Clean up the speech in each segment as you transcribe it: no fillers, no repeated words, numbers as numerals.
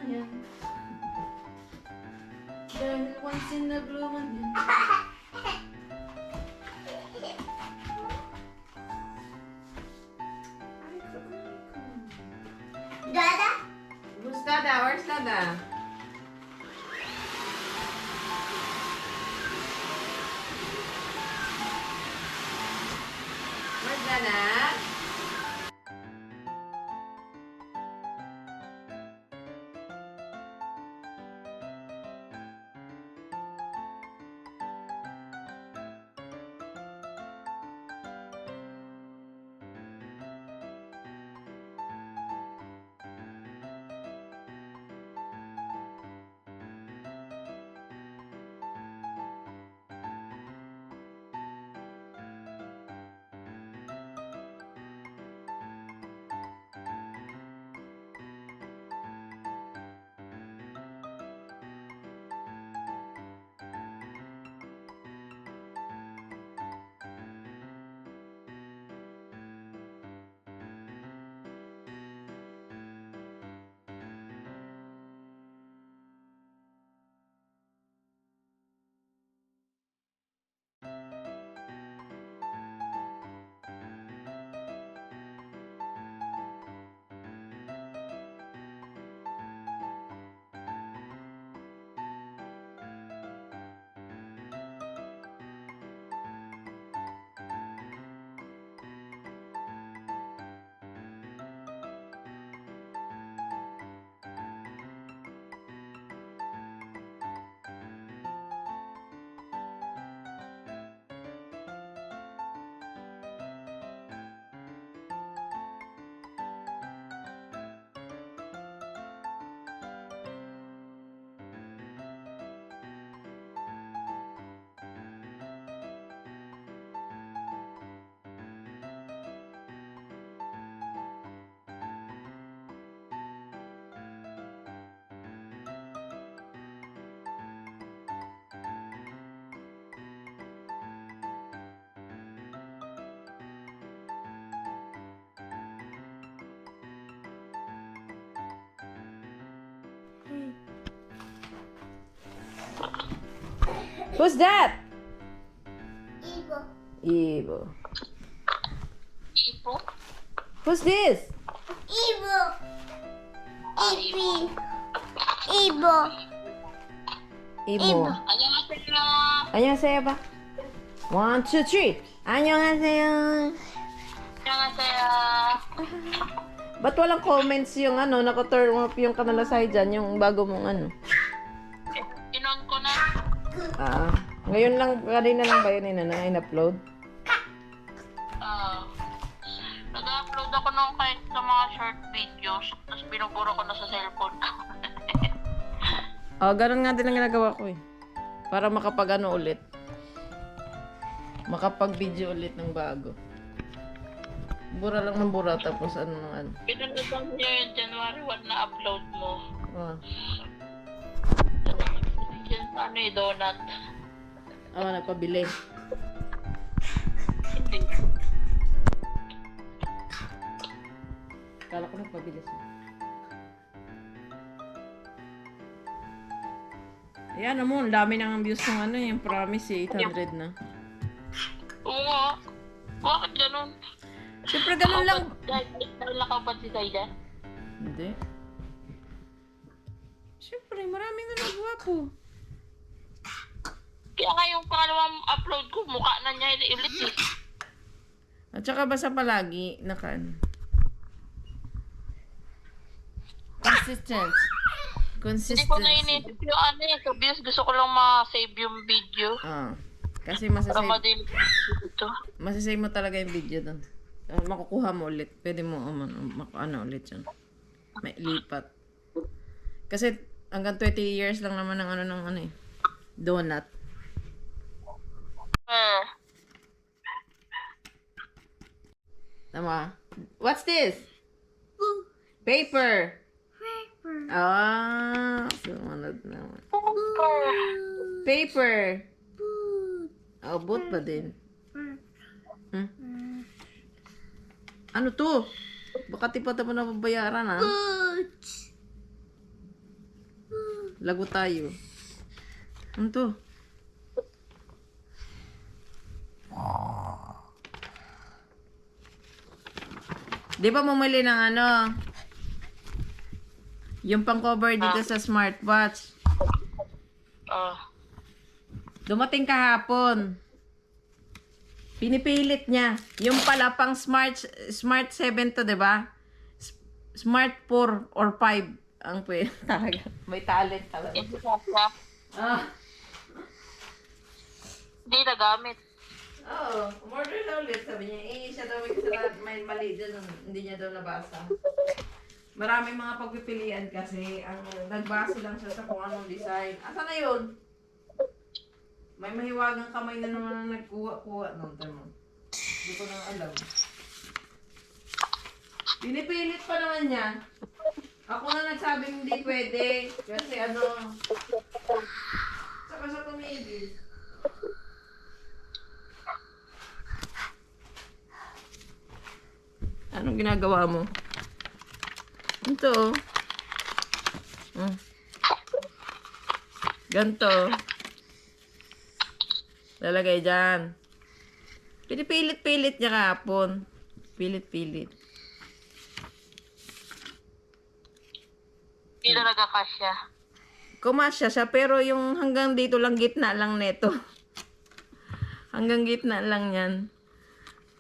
yan. Dahil once in a blue moon yan. Dada? Who's Dada? Where's Dada? Where's Dada? Who's that? Ibo. Ibo. Ipo? Who's this? Ibo. Ibi. Ibo. Ibo. Annyeonghaseyo. 안녕하세요 봐. 1, 2, 3. 안녕하세요. Annyeonghaseyo. Ba't walang comments yung ano, naka-turn off yung kanalasay dyan, yung bago mong ano? Inon ko na. Ngayon lang, kanina lang ba yun in-upload? Nag-upload ako ng kahit sa mga short videos, tapos binuburo ko na sa cellphone ko. Ganun nga din ang ginagawa ko eh. Para makapag ano ulit. Makapag-video ulit ng bago. Bura lang ng bura, tapos ano ng ano. Pinunod niya yung January 1 na upload mo. Yan sa ano eh, donut. Nagpabili. Hindi. Kala ko nagpabili siya. Ayan mo, ang dami nang views ng ano, yung promise eh, 800 na. Oo nga. Bakit ganun? Siyempre ganun lang. Dahil nakapan si Saida? Hindi. Siyempre, maraming ano gwapo. Kaya nga yung pangalawang upload ko, mukha na niya ulit eh. At saka basta palagi, naka ano. Consistent. Hindi ko na inisip yung ano eh. Sabihin, gusto ko lang ma-save yung video. Kasi Para madali ito. masasave mo talaga yung video doon. Makukuha mo ulit. Pwede mo ano ulit yan. May lipat. Kasi hanggang 20 years lang naman ng ano ng ano eh. Donut. Tama. What's this? Paper. Sumunod naman. Paper. Boot ba din? Ano to? Baka tipata mo na babayaran ha? Lago tayo. Ano to? Di ba bumili ng ano? Yung pang-cover dito sa smartwatch. Ah. Dumating kahapon. Pinipilit niya. Yung pala pang Smart 7 to, 'di ba? Smart 4 or 5 ang pwede talaga. May talent talaga. Hindi siya. Ah. Hindi nagamit. Oo. Umorder na ulit. Sabi niya, siya daw may mali dyan. Hindi niya daw nabasa. Maraming mga pagpipilian kasi ang nagbase lang siya sa kung anong design. Asa na yun? May mahiwagang kamay na naman na nagkuha-kuha. No, tama. Hindi ko na alam. Pinipilit pa naman niya. Ako na nagsabing hindi pwede. Kasi ano, saka siya tumigil. Anong ginagawa mo? Ito. Ganto. Lalagay dyan. Pinipilit-pilit niya kahapon. Pilit-pilit. Hindi talaga kasya. Kumasya siya, pero yung hanggang dito lang, gitna lang neto. Hanggang gitna lang yan.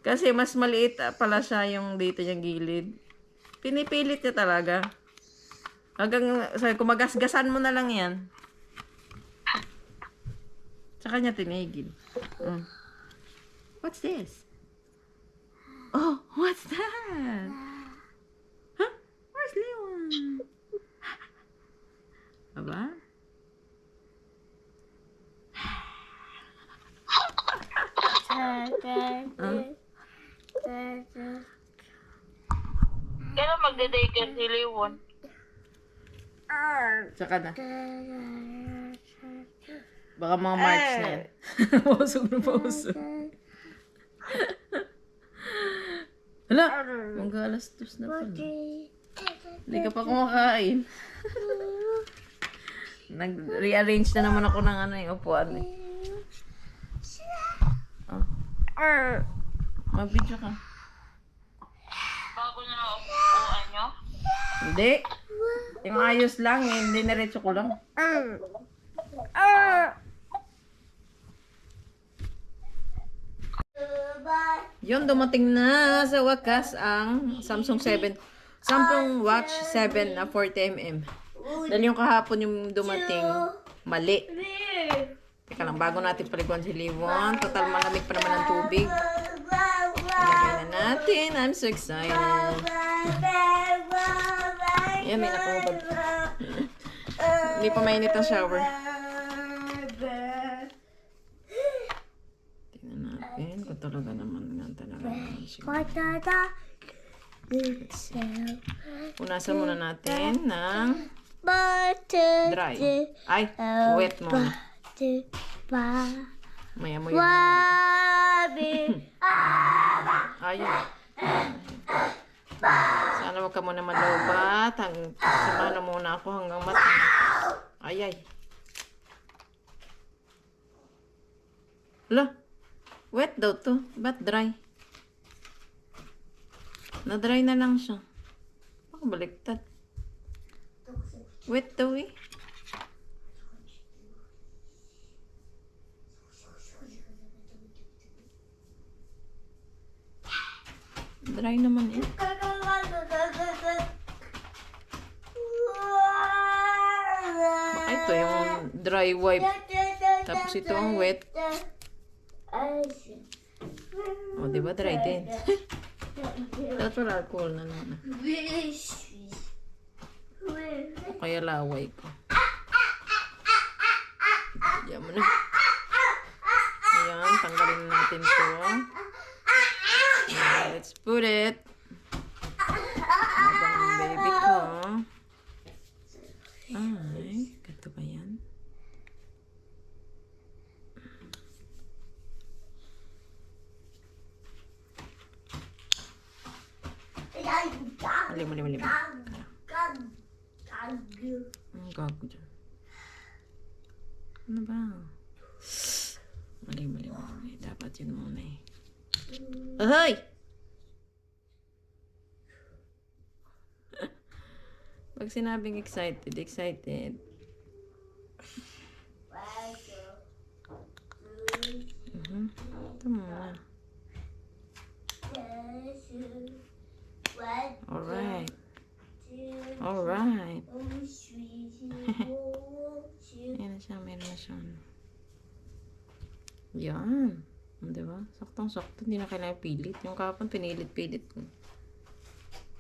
Kasi mas maliit pala siya yung dito niyang gilid. Pinipilit niya talaga. Hanggang, sabi ko, magasgasan mo na lang yan. Sa kanya tinigil. What's this? Oh, what's that? Huh? Where's Leon? Aba? Kailan magde-daycare si Leon? Tsaka na. Baka mga March na yan. Pausog na pausog. Hala! Mag-alas 2 na pala. Hindi ka pa kumakain. Nag-rearrange na naman ako ng ano yung upuan eh. Oh. Mag-video ka. Bago na upuan nyo? Hindi. Yung ayos lang eh. Hindi naretso ko lang. Yun, dumating na sa wakas ang Samsung Watch 7 na 40mm. Dahil yung kahapon yung dumating, mali. Teka lang, bago natin paliguan si Liwon. Total malamig pa naman ang tubig. Ilagay na natin. I'm so excited. Yan, may nakubad. Hindi pa mainit ang shower. Tingnan natin kung talaga naman nga talaga naman siya. Punasan muna natin ng dry. Ay, wet muna. Maya mo yun. Ayun. Sana wag ka muna malubat. Samahan muna ako hanggang mata. Ay. Hala. Wet daw to. Ba't dry? Na-dry na lang siya. Baka baliktad. Wet daw eh. Dry naman eh. Baka ito yung dry wipe. Tapos ito ang wet. O, diba dry din? Dapat alcohol na naman. O kaya laway ko. Diyan mo na. Ayan, tanggalin natin to. Let's put it. Habang ang baby ko. Ay, ganito ba yan? Mali. Ang gago dyan. Ano ba? Mali. Dapat yun muna eh. Ahoy! Pag sinabing excited. Ito muna. Alright. Ayan na siya, meron na siya. Yan. Diba? Saktong-sakto. Hindi na kailangan pilit. Yung kapon, pinilit-pilit ko.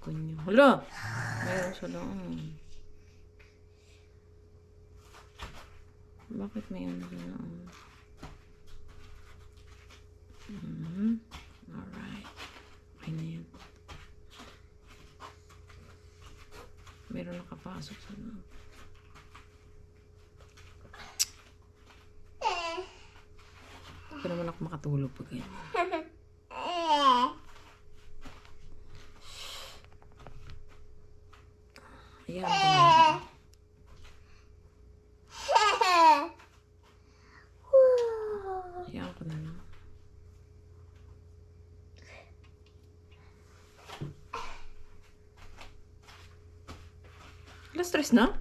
Kunyo. Hala! Meron siya doon. Bakit may ano doon? Alright. Okay na yan. Meron nakapasok sa loob. Hindi naman ako makatulog pag yan. Ayan ko na. Ayan ko na lang. Alas 3 na?